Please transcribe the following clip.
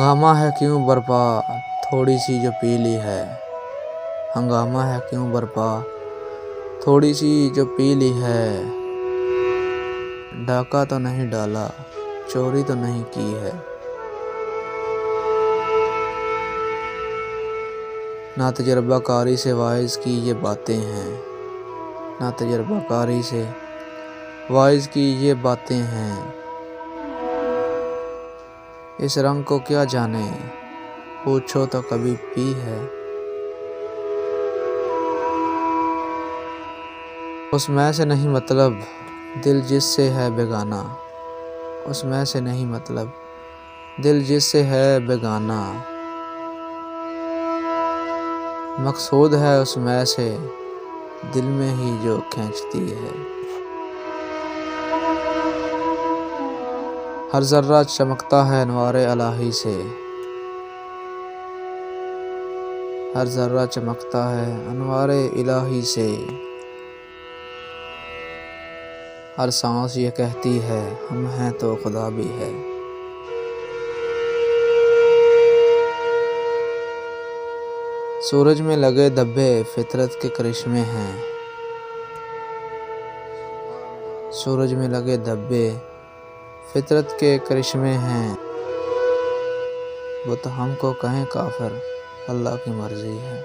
हंगामा है क्यों बरपा थोड़ी सी जो पीली है। हंगामा है क्यों बरपा थोड़ी सी जो पीली है। डाका तो नहीं डाला चोरी तो नहीं की है। ना तजर्बाकारी से वाइज की ये बातें हैं। ना तजर्बाकारी से वाइज की ये बातें हैं। इस रंग को क्या जाने पूछो तो कभी पी है। उसमें से नहीं मतलब दिल जिससे है बेगाना। उसमें से नहीं मतलब दिल जिससे है बेगाना। मकसूद है उसमें से दिल में ही जो खींचती है। हर जर्रा चमकता है अनवारे इलाही से। हर जर्रा चमकता है अनवारे इलाही से। हर सांस ये कहती है हम हैं तो खुदा भी है। सूरज में लगे धब्बे फितरत के करिश्मे हैं। सूरज में लगे धब्बे फितरत के करिश्मे हैं। वो तो हमको कहें काफिर अल्लाह की मर्जी है।